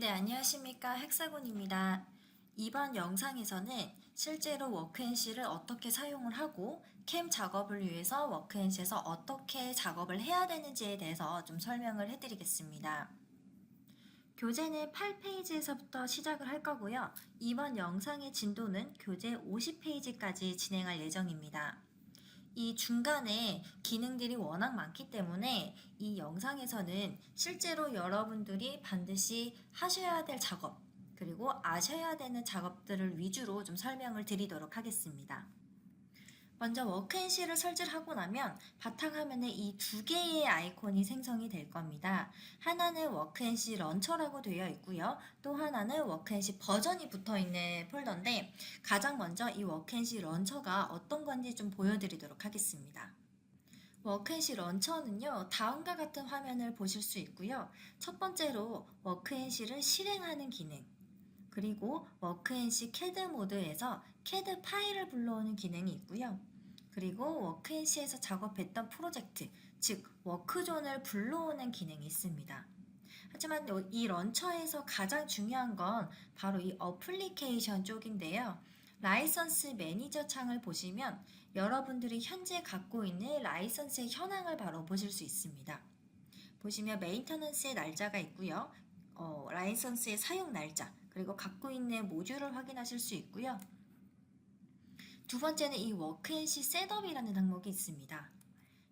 네, 안녕하십니까. 헥사곤입니다. 이번 영상에서는 실제로 워크앤시를 어떻게 사용을 하고 캠 작업을 위해서 워크앤시에서 어떻게 작업을 해야 되는지에 대해서 좀 설명을 해드리겠습니다. 교재는 8페이지에서부터 시작을 할 거고요. 이번 영상의 진도는 교재 50페이지까지 진행할 예정입니다. 이 중간에 기능들이 워낙 많기 때문에 이 영상에서는 실제로 여러분들이 반드시 하셔야 될 작업, 그리고 아셔야 되는 작업들을 위주로 좀 설명을 드리도록 하겠습니다. 먼저 워크앤시를 설치를 하고 나면 바탕화면에 이 두 개의 아이콘이 생성이 될 겁니다. 하나는 워크앤시 런처라고 되어 있고요. 또 하나는 워크앤시 버전이 붙어 있는 폴더인데 가장 먼저 이 워크앤시 런처가 어떤 건지 좀 보여드리도록 하겠습니다. 워크앤시 런처는요, 다음과 같은 화면을 보실 수 있고요. 첫 번째로 워크앤시를 실행하는 기능, 그리고 워크앤시 캐드 모드에서 캐드 파일을 불러오는 기능이 있고요. 그리고 워크앤시에서 작업했던 프로젝트, 즉 워크존을 불러오는 기능이 있습니다. 하지만 이 런처에서 가장 중요한 건 바로 이 어플리케이션 쪽인데요. 라이선스 매니저 창을 보시면 여러분들이 현재 갖고 있는 라이선스의 현황을 바로 보실 수 있습니다. 보시면 메인터넌스의 날짜가 있고요. 라이선스의 사용 날짜, 그리고 갖고 있는 모듈을 확인하실 수 있고요. 두 번째는 이 워크앤시 셋업이라는 항목이 있습니다.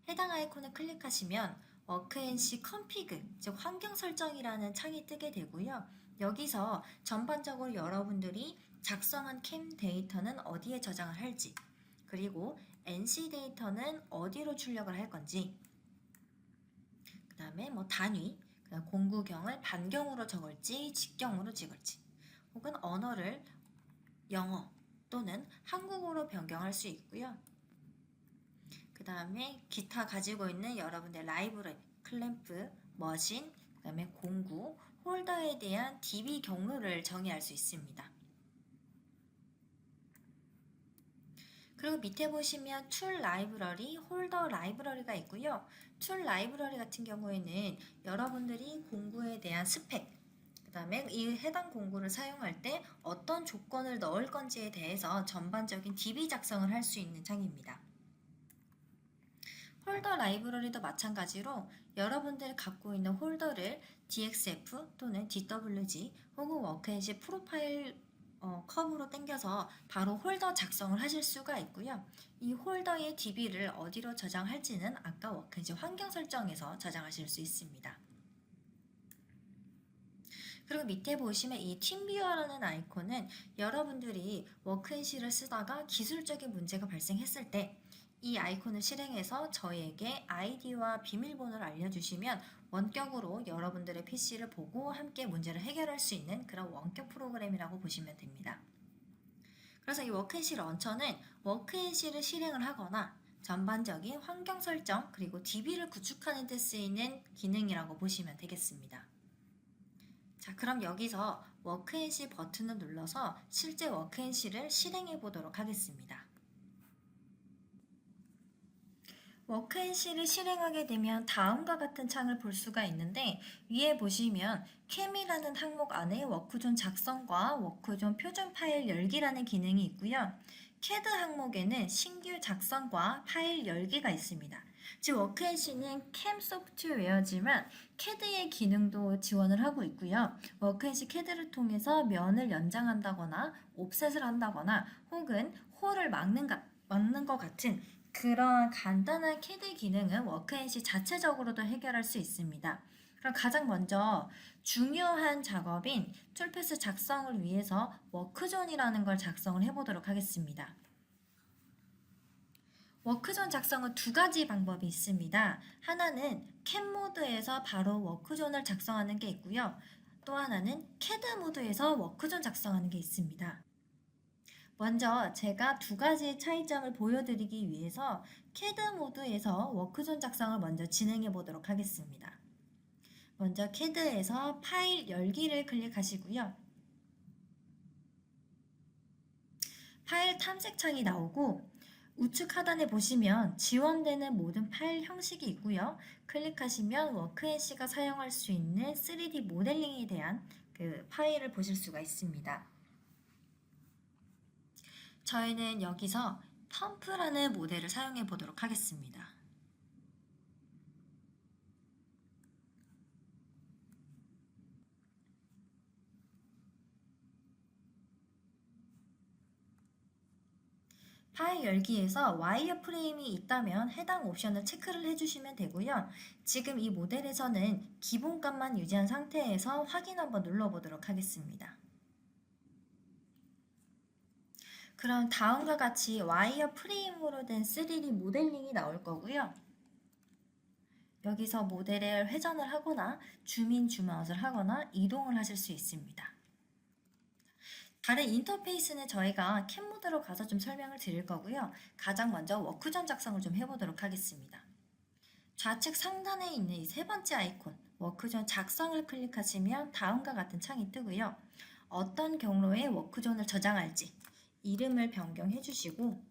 해당 아이콘을 클릭하시면 워크앤시 컨피그, 즉 환경 설정이라는 창이 뜨게 되고요. 여기서 전반적으로 여러분들이 작성한 캠 데이터는 어디에 저장을 할지, 그리고 NC 데이터는 어디로 출력을 할 건지, 그 다음에 단위, 그다음 공구경을 반경으로 적을지 직경으로 찍을지, 혹은 언어를 영어 또는 한국어로 변경할 수 있고요. 그 다음에 기타 가지고 있는 여러분의 라이브러리, 클램프, 머신, 그 다음에 공구, 홀더에 대한 DB 경로를 정의할 수 있습니다. 그리고 밑에 보시면 툴 라이브러리, 홀더 라이브러리가 있고요. 툴 라이브러리 같은 경우에는 여러분들이 공구에 대한 스펙, 그 다음에 이 해당 공구를 사용할 때 어떤 조건을 넣을 건지에 대해서 전반적인 DB 작성을 할 수 있는 창입니다. 홀더 라이브러리도 마찬가지로 여러분들이 갖고 있는 홀더를 DXF 또는 DWG 혹은 워크앤시 프로파일 컵으로 당겨서 바로 홀더 작성을 하실 수가 있고요. 이 홀더의 DB를 어디로 저장할지는 아까 워크앤시 환경 설정에서 저장하실 수 있습니다. 그리고 밑에 보시면 이 팀뷰어라는 아이콘은 여러분들이 워크앤시를 쓰다가 기술적인 문제가 발생했을 때 이 아이콘을 실행해서 저희에게 아이디와 비밀번호를 알려주시면 원격으로 여러분들의 PC를 보고 함께 문제를 해결할 수 있는 그런 원격 프로그램이라고 보시면 됩니다. 그래서 이 워크앤시 런처는 워크앤시를 실행을 하거나 전반적인 환경 설정 그리고 DB를 구축하는 데 쓰이는 기능이라고 보시면 되겠습니다. 자, 그럼 여기서 워크앤시 버튼을 눌러서 실제 워크앤시를 실행해 보도록 하겠습니다. 워크앤시를 실행하게 되면 다음과 같은 창을 볼 수가 있는데 위에 보시면 캠이라는 항목 안에 워크존 작성과 워크존 표준 파일 열기라는 기능이 있고요. 캐드 항목에는 신규 작성과 파일 열기가 있습니다. 즉 워크앤시는 캠 소프트웨어지만 캐드의 기능도 지원을 하고 있고요. 워크앤시 캐드를 통해서 면을 연장한다거나 옵셋을 한다거나 혹은 홀을 막는 것 같은 그런 간단한 캐드 기능은 워크앤시 자체적으로도 해결할 수 있습니다. 그럼 가장 먼저 중요한 작업인 툴패스 작성을 위해서 워크존이라는 걸 작성을 해보도록 하겠습니다. 워크존 작성은 두 가지 방법이 있습니다. 하나는 캠 모드에서 바로 워크존을 작성하는 게 있고요. 또 하나는 캐드 모드에서 워크존 작성하는 게 있습니다. 먼저 제가 두 가지의 차이점을 보여드리기 위해서 캐드 모드에서 워크존 작성을 먼저 진행해 보도록 하겠습니다. 먼저 캐드에서 파일 열기를 클릭하시고요. 파일 탐색 창이 나오고 우측 하단에 보시면 지원되는 모든 파일 형식이 있고요. 클릭하시면 워크앤시가 사용할 수 있는 3D 모델링에 대한 그 파일을 보실 수가 있습니다. 저희는 여기서 펌프라는 모델을 사용해 보도록 하겠습니다. 파일 열기에서 와이어 프레임이 있다면 해당 옵션을 체크를 해주시면 되고요. 지금 이 모델에서는 기본값만 유지한 상태에서 확인 한번 눌러보도록 하겠습니다. 그럼 다음과 같이 와이어 프레임으로 된 3D 모델링이 나올 거고요. 여기서 모델을 회전을 하거나 줌인 줌아웃을 하거나 이동을 하실 수 있습니다. 다른 인터페이스는 저희가 캔 모드로 가서 좀 설명을 드릴 거고요. 가장 먼저 워크존 작성을 좀 해보도록 하겠습니다. 좌측 상단에 있는 이 세 번째 아이콘 워크존 작성을 클릭하시면 다음과 같은 창이 뜨고요. 어떤 경로에 워크존을 저장할지 이름을 변경해 주시고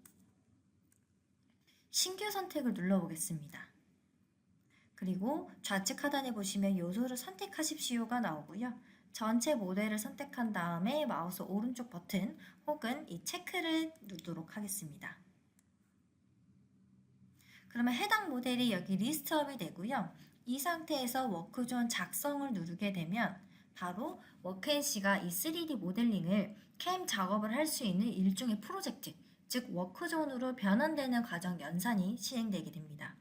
신규 선택을 눌러보겠습니다. 그리고 좌측 하단에 보시면 요소를 선택하십시오가 나오고요. 전체 모델을 선택한 다음에 마우스 오른쪽 버튼 혹은 이 체크를 누르도록 하겠습니다. 그러면 해당 모델이 여기 리스트업이 되고요. 이 상태에서 워크존 작성을 누르게 되면 바로 워크앤시가 이 3D 모델링을 캠 작업을 할 수 있는 일종의 프로젝트, 즉 워크존으로 변환되는 과정 연산이 시행되게 됩니다.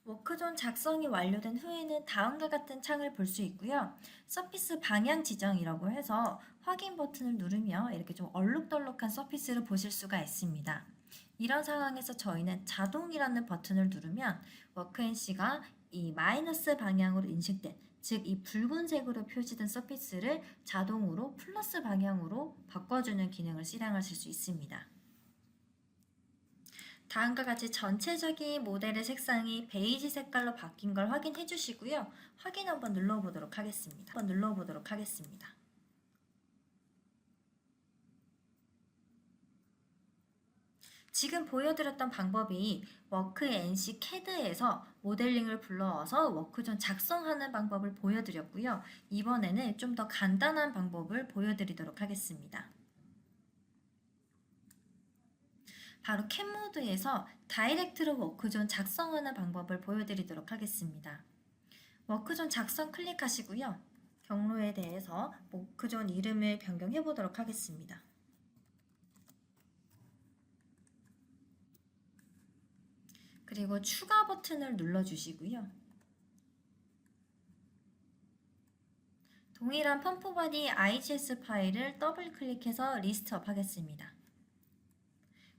워크존 작성이 완료된 후에는 다음과 같은 창을 볼 수 있고요. 서피스 방향 지정이라고 해서 확인 버튼을 누르며 이렇게 좀 얼룩덜룩한 서피스를 보실 수가 있습니다. 이런 상황에서 저희는 자동이라는 버튼을 누르면 워크앤시가 이 마이너스 방향으로 인식된, 즉 이 붉은색으로 표시된 서피스를 자동으로 플러스 방향으로 바꿔주는 기능을 실행하실 수 있습니다. 다음과 같이 전체적인 모델의 색상이 베이지 색깔로 바뀐 걸 확인해 주시고요. 확인 한번 눌러보도록 하겠습니다. 지금 보여드렸던 방법이 워크앤시 캐드에서 모델링을 불러와서 워크존 작성하는 방법을 보여드렸고요. 이번에는 좀 더 간단한 방법을 보여드리도록 하겠습니다. 바로 캔 모드에서 다이렉트로 워크존 작성하는 방법을 보여드리도록 하겠습니다. 워크존 작성 클릭하시고요. 경로에 대해서 워크존 이름을 변경해 보도록 하겠습니다. 그리고 추가 버튼을 눌러주시고요. 동일한 펌프 바디 IGS 파일을 더블 클릭해서 리스트업 하겠습니다.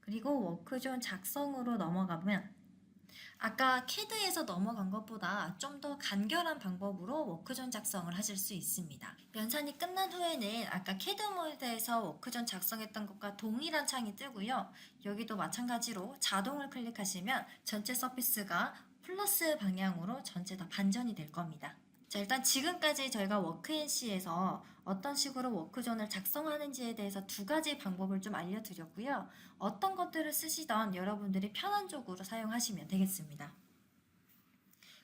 그리고 워크존 작성으로 넘어가면 아까 캐드에서 넘어간 것보다 좀 더 간결한 방법으로 워크존 작성을 하실 수 있습니다. 연산이 끝난 후에는 아까 캐드 모드에서 워크존 작성했던 것과 동일한 창이 뜨고요. 여기도 마찬가지로 자동을 클릭하시면 전체 서피스가 플러스 방향으로 전체 다 반전이 될 겁니다. 자, 일단 지금까지 저희가 워크앤시에서 어떤 식으로 워크존을 작성하는지에 대해서 두 가지 방법을 좀 알려드렸고요. 어떤 것들을 쓰시던 여러분들이 편한 쪽으로 사용하시면 되겠습니다.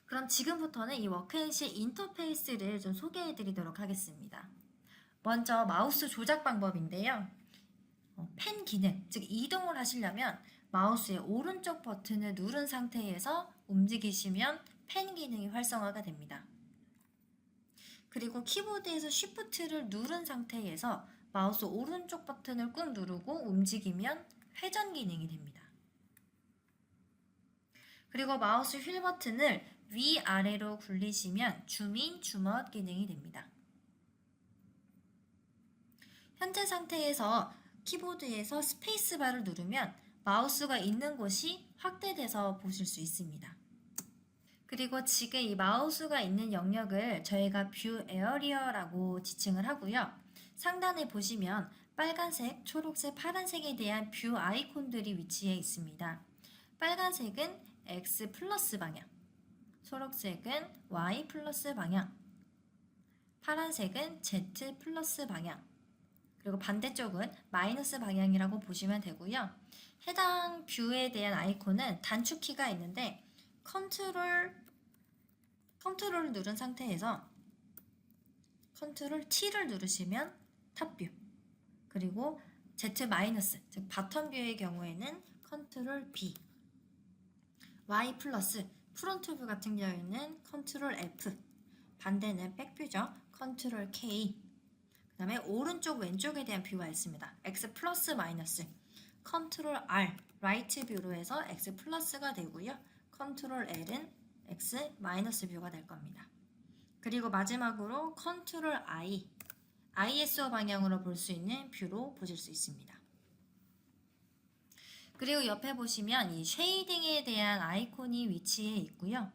그럼 지금부터는 이 워크앤시 인터페이스를 좀 소개해 드리도록 하겠습니다. 먼저 마우스 조작 방법인데요. 펜 기능, 즉 이동을 하시려면 마우스의 오른쪽 버튼을 누른 상태에서 움직이시면 펜 기능이 활성화가 됩니다. 그리고 키보드에서 Shift를 누른 상태에서 마우스 오른쪽 버튼을 꾹 누르고 움직이면 회전 기능이 됩니다. 그리고 마우스 휠 버튼을 위아래로 굴리시면 줌인, 줌아웃 기능이 됩니다. 현재 상태에서 키보드에서 스페이스바를 누르면 마우스가 있는 곳이 확대돼서 보실 수 있습니다. 그리고 지금 이 마우스가 있는 영역을 저희가 뷰 에어리어라고 지칭을 하고요. 상단에 보시면 빨간색, 초록색, 파란색에 대한 뷰 아이콘들이 위치해 있습니다. 빨간색은 X 플러스 방향, 초록색은 Y 플러스 방향, 파란색은 Z 플러스 방향, 그리고 반대쪽은 마이너스 방향이라고 보시면 되고요. 해당 뷰에 대한 아이콘은 단축키가 있는데 컨트롤을 누른 상태에서 컨트롤 T를 누르시면 탑뷰, 그리고 Z 마이너스, 즉 바텀 뷰의 경우에는 컨트롤 B, Y 플러스 프론트 뷰 같은 경우에는 컨트롤 F, 반대는 백뷰죠. 컨트롤 K. 그 다음에 오른쪽 왼쪽에 대한 뷰가 있습니다. X 플러스 마이너스 컨트롤 R 라이트 뷰로 해서 X 플러스가 되고요. 컨트롤 L은 X 마이너스 뷰가 될 겁니다. 그리고 마지막으로 컨트롤 I ISO 방향으로 볼 수 있는 뷰로 보실 수 있습니다. 그리고 옆에 보시면 이 쉐이딩에 대한 아이콘이 위치해 있고요.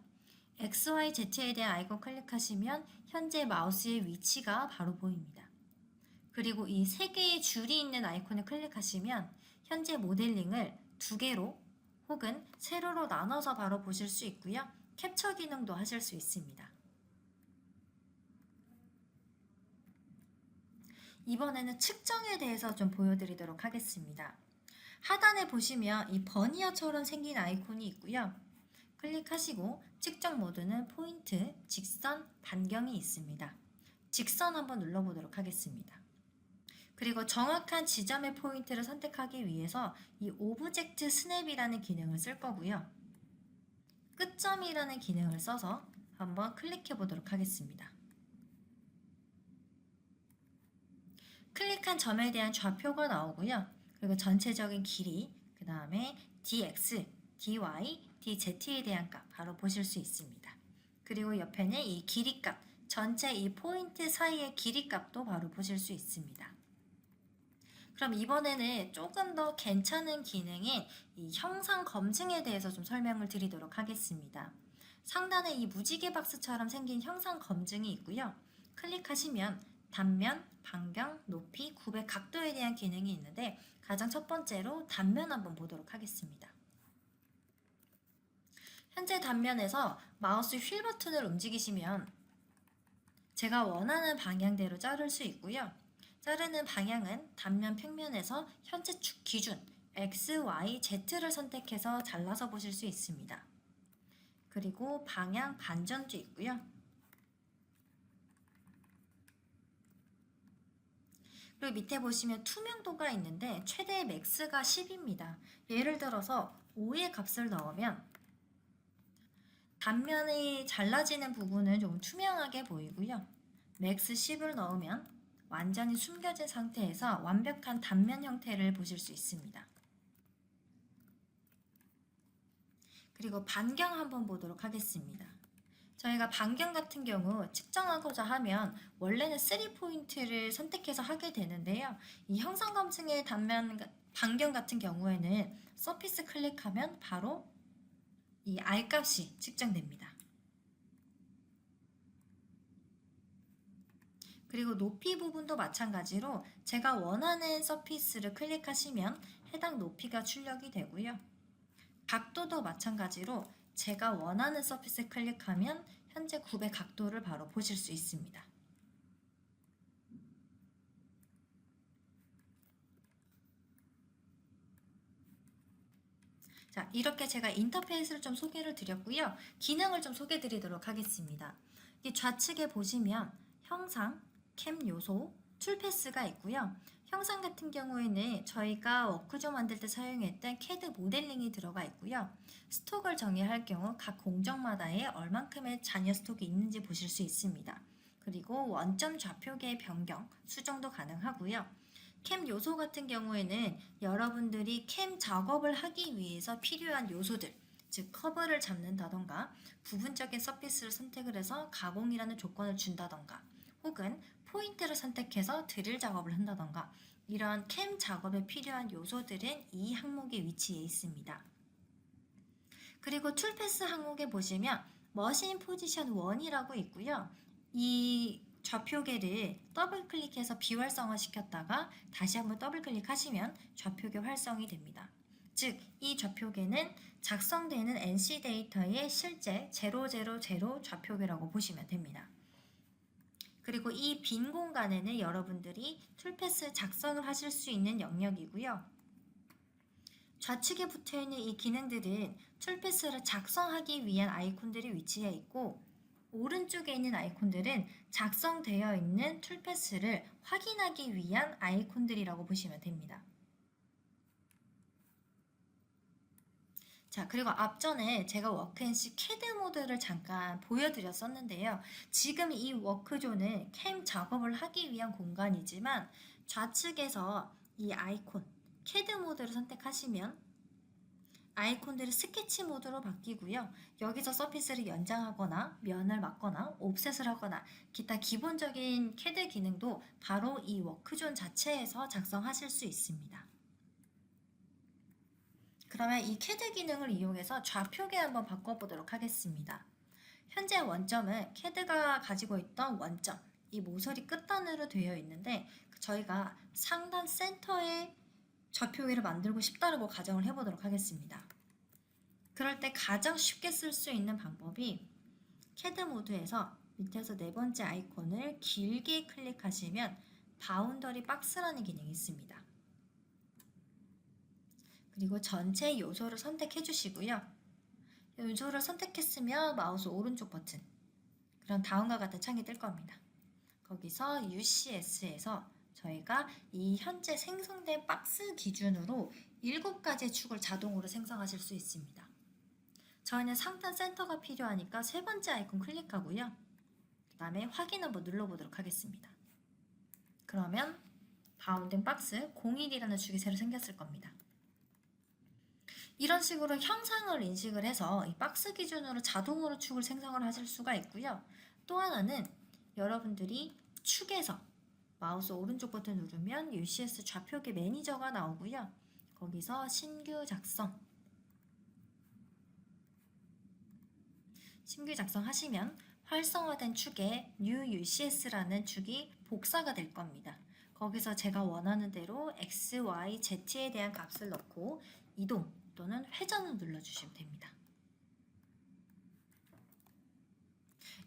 XYZ에 대한 아이콘 클릭하시면 현재 마우스의 위치가 바로 보입니다. 그리고 이 세 개의 줄이 있는 아이콘을 클릭하시면 현재 모델링을 두 개로 혹은 세로로 나눠서 바로 보실 수 있고요. 캡처 기능도 하실 수 있습니다. 이번에는 측정에 대해서 좀 보여드리도록 하겠습니다. 하단에 보시면 이 버니어처럼 생긴 아이콘이 있고요. 클릭하시고 측정 모드는 포인트, 직선, 반경이 있습니다. 직선 한번 눌러보도록 하겠습니다. 그리고 정확한 지점의 포인트를 선택하기 위해서 이 오브젝트 스냅이라는 기능을 쓸 거고요. 끝점이라는 기능을 써서 한번 클릭해 보도록 하겠습니다. 클릭한 점에 대한 좌표가 나오고요. 그리고 전체적인 길이, 그 다음에 dx, dy, dz에 대한 값 바로 보실 수 있습니다. 그리고 옆에는 이 길이 값, 전체 이 포인트 사이의 길이 값도 바로 보실 수 있습니다. 그럼 이번에는 조금 더 괜찮은 기능인 이 형상 검증에 대해서 좀 설명을 드리도록 하겠습니다. 상단에 이 무지개 박스처럼 생긴 형상 검증이 있고요. 클릭하시면 단면, 반경, 높이, 굽의 각도에 대한 기능이 있는데 가장 첫 번째로 단면 한번 보도록 하겠습니다. 현재 단면에서 마우스 휠 버튼을 움직이시면 제가 원하는 방향대로 자를 수 있고요. 자르는 방향은 단면 평면에서 현재 축 기준 X, Y, Z를 선택해서 잘라서 보실 수 있습니다. 그리고 방향 반전도 있고요. 그리고 밑에 보시면 투명도가 있는데 최대 맥스가 10입니다. 예를 들어서 5의 값을 넣으면 단면이 잘라지는 부분은 좀 투명하게 보이고요. 맥스 10을 넣으면 완전히 숨겨진 상태에서 완벽한 단면 형태를 보실 수 있습니다. 그리고 반경 한번 보도록 하겠습니다. 저희가 반경 같은 경우 측정하고자 하면 원래는 3포인트를 선택해서 하게 되는데요. 이 형상 검증의 반경 같은 경우에는 서피스 클릭하면 바로 이 R 값이 측정됩니다. 그리고 높이 부분도 마찬가지로 제가 원하는 서피스를 클릭하시면 해당 높이가 출력이 되고요. 각도도 마찬가지로 제가 원하는 서피스 클릭하면 현재 굽의 각도를 바로 보실 수 있습니다. 자, 이렇게 제가 인터페이스를 좀 소개를 드렸고요. 기능을 좀 소개해 드리도록 하겠습니다. 이 좌측에 보시면 형상, 캠 요소, 툴 패스가 있고요. 형상 같은 경우에는 저희가 워크조 만들 때 사용했던 CAD 모델링이 들어가 있고요. 스톡을 정의할 경우 각 공정마다의 얼만큼의 잔여 스톡이 있는지 보실 수 있습니다. 그리고 원점 좌표계의 변경, 수정도 가능하고요. 캠 요소 같은 경우에는 여러분들이 캠 작업을 하기 위해서 필요한 요소들, 즉 커브를 잡는다던가 부분적인 서피스를 선택을 해서 가공이라는 조건을 준다던가 혹은 포인트를 선택해서 드릴 작업을 한다던가 이런 캠 작업에 필요한 요소들은 이 항목에 위치해 있습니다. 그리고 툴패스 항목에 보시면 머신 포지션 1이라고 있고요. 이 좌표계를 더블 클릭해서 비활성화 시켰다가 다시 한번 더블 클릭하시면 좌표계 활성이 됩니다. 즉, 이 좌표계는 작성되는 NC 데이터의 실제 000 좌표계라고 보시면 됩니다. 그리고 이 빈 공간에는 여러분들이 툴패스 작성을 하실 수 있는 영역이고요. 좌측에 붙어있는 이 기능들은 툴패스를 작성하기 위한 아이콘들이 위치해 있고 오른쪽에 있는 아이콘들은 작성되어 있는 툴패스를 확인하기 위한 아이콘들이라고 보시면 됩니다. 자, 그리고 앞전에 제가 워크앤시 캐드 모드를 잠깐 보여드렸었는데요. 지금 이 워크존은 캠 작업을 하기 위한 공간이지만 좌측에서 이 아이콘, 캐드 모드를 선택하시면 아이콘들이 스케치 모드로 바뀌고요. 여기서 서피스를 연장하거나 면을 맞거나 옵셋을 하거나 기타 기본적인 캐드 기능도 바로 이 워크존 자체에서 작성하실 수 있습니다. 그러면 이 캐드 기능을 이용해서 좌표계 한번 바꿔보도록 하겠습니다. 현재 원점은 캐드가 가지고 있던 원점, 이 모서리 끝단으로 되어 있는데 저희가 상단 센터에 좌표계를 만들고 싶다라고 가정을 해보도록 하겠습니다. 그럴 때 가장 쉽게 쓸 수 있는 방법이 캐드 모드에서 밑에서 네 번째 아이콘을 길게 클릭하시면 바운더리 박스라는 기능이 있습니다. 그리고 전체 요소를 선택해 주시고요. 요소를 선택했으면 마우스 오른쪽 버튼, 그럼 다음과 같은 창이 뜰 겁니다. 거기서 UCS에서 저희가 이 현재 생성된 박스 기준으로 7가지의 축을 자동으로 생성하실 수 있습니다. 저희는 상단 센터가 필요하니까 세 번째 아이콘 클릭하고요. 그 다음에 확인 한번 눌러보도록 하겠습니다. 그러면 바운딩 박스 01이라는 축이 새로 생겼을 겁니다. 이런 식으로 형상을 인식을 해서 이 박스 기준으로 자동으로 축을 생성을 하실 수가 있고요. 또 하나는 여러분들이 축에서 마우스 오른쪽 버튼 누르면 UCS 좌표계 매니저가 나오고요. 거기서 신규 작성하시면 활성화된 축에 New UCS라는 축이 복사가 될 겁니다. 거기서 제가 원하는 대로 X, Y, Z에 대한 값을 넣고 이동 또는 회전을 눌러주시면 됩니다.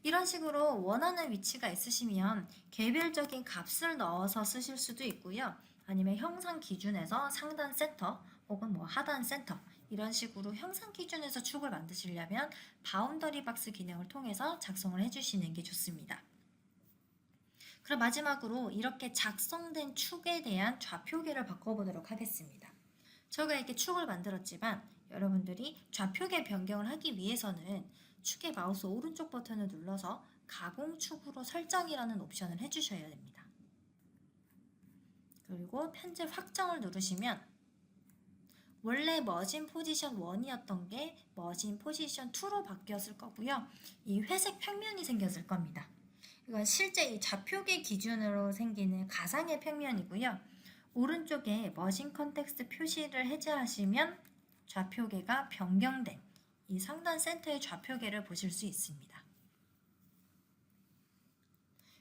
이런 식으로 원하는 위치가 있으시면 개별적인 값을 넣어서 쓰실 수도 있고요. 아니면 형상 기준에서 상단 센터 혹은 하단 센터 이런 식으로 형상 기준에서 축을 만드시려면 바운더리 박스 기능을 통해서 작성을 해주시는 게 좋습니다. 그럼 마지막으로 이렇게 작성된 축에 대한 좌표계를 바꿔보도록 하겠습니다. 저가 이렇게 축을 만들었지만 여러분들이 좌표계 변경을 하기 위해서는 축의 마우스 오른쪽 버튼을 눌러서 가공축으로 설정이라는 옵션을 해주셔야 됩니다. 그리고 편집 확정을 누르시면 원래 머진 포지션 1이었던 게 머진 포지션 2로 바뀌었을 거고요. 이 회색 평면이 생겼을 겁니다. 이건 실제 이 좌표계 기준으로 생기는 가상의 평면이고요. 오른쪽에 머진 컨텍스트 표시를 해제하시면 좌표계가 변경된 이 상단 센터의 좌표계를 보실 수 있습니다.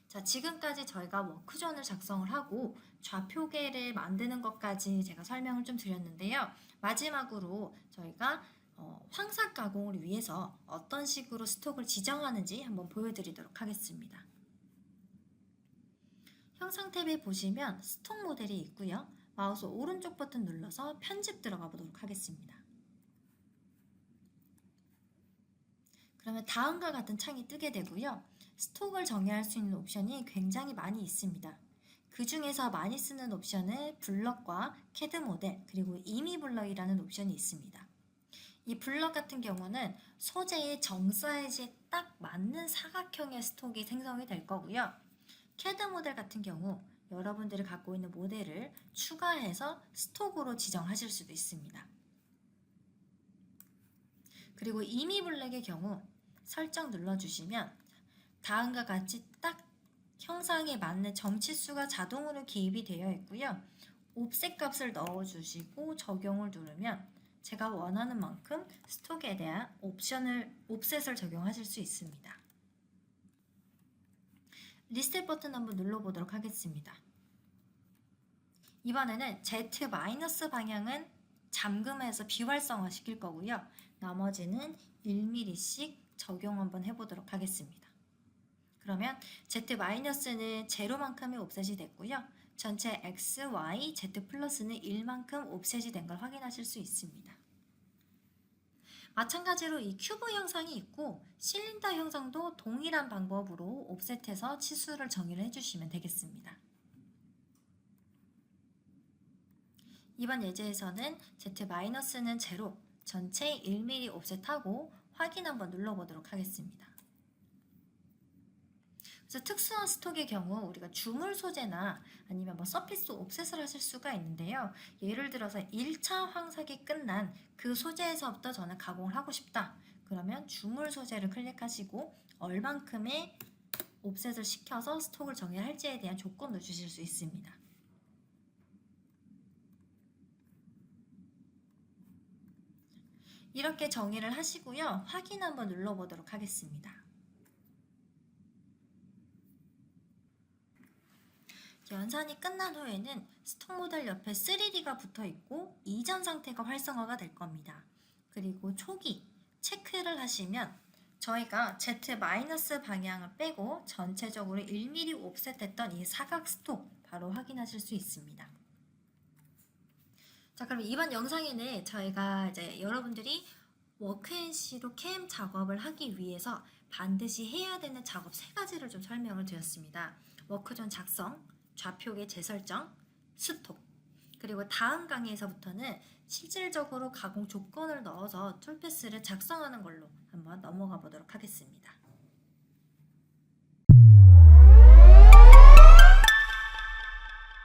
자, 지금까지 저희가 워크존을 작성을 하고 좌표계를 만드는 것까지 제가 설명을 좀 드렸는데요. 마지막으로 저희가 황삭 가공을 위해서 어떤 식으로 스톡을 지정하는지 한번 보여드리도록 하겠습니다. 형상 탭에 보시면 스톡 모델이 있고요. 마우스 오른쪽 버튼 눌러서 편집 들어가 보도록 하겠습니다. 그러면 다음과 같은 창이 뜨게 되고요. 스톡을 정의할 수 있는 옵션이 굉장히 많이 있습니다. 그 중에서 많이 쓰는 옵션은 블럭과 캐드 모델 그리고 이미 블럭이라는 옵션이 있습니다. 이 블럭 같은 경우는 소재의 정 사이즈에 딱 맞는 사각형의 스톡이 생성이 될 거고요. 캐드 모델 같은 경우 여러분들이 갖고 있는 모델을 추가해서 스톡으로 지정하실 수도 있습니다. 그리고 이미 블랙의 경우 설정 눌러주시면 다음과 같이 딱 형상에 맞는 정치수가 자동으로 기입이 되어 있고요. 옵셋 값을 넣어주시고 적용을 누르면 제가 원하는 만큼 스톡에 대한 옵셋을 적용하실 수 있습니다. 리셋 버튼 한번 눌러보도록 하겠습니다. 이번에는 Z- 방향은 잠금해서 비활성화 시킬 거고요. 나머지는 1mm씩 적용 한번 해보도록 하겠습니다. 그러면 Z-는 제로만큼의 옵셋이 됐고요. 전체 X, Y, Z+는 1만큼 옵셋이 된 걸 확인하실 수 있습니다. 마찬가지로 이 큐브 형상이 있고 실린더 형상도 동일한 방법으로 옵셋해서 치수를 정의를 해주시면 되겠습니다. 이번 예제에서는 Z-는 제로, 전체 1mm 옵셋하고 확인 한번 눌러보도록 하겠습니다. 그래서 특수한 스톡의 경우 우리가 주물 소재나 아니면 서피스 옵셋을 하실 수가 있는데요. 예를 들어서 1차 황삭이 끝난 그 소재에서부터 저는 가공을 하고 싶다. 그러면 주물 소재를 클릭하시고 얼만큼의 옵셋을 시켜서 스톡을 정의할지에 대한 조건도 주실 수 있습니다. 이렇게 정의를 하시고요. 확인 한번 눌러보도록 하겠습니다. 연산이 끝난 후에는 스톡 모델 옆에 3D가 붙어 있고 이전 상태가 활성화가 될 겁니다. 그리고 초기 체크를 하시면 저희가 Z- 방향을 빼고 전체적으로 1mm 옵셋했던 이 사각 스톡 바로 확인하실 수 있습니다. 자, 그럼 이번 영상에는 저희가 이제 여러분들이 워크앤시로 캠 작업을 하기 위해서 반드시 해야 되는 작업 3가지를 좀 설명을 드렸습니다. 워크존 작성, 좌표계 재설정, 스톡. 그리고 다음 강의에서부터는 실질적으로 가공 조건을 넣어서 툴패스를 작성하는 걸로 한번 넘어가 보도록 하겠습니다.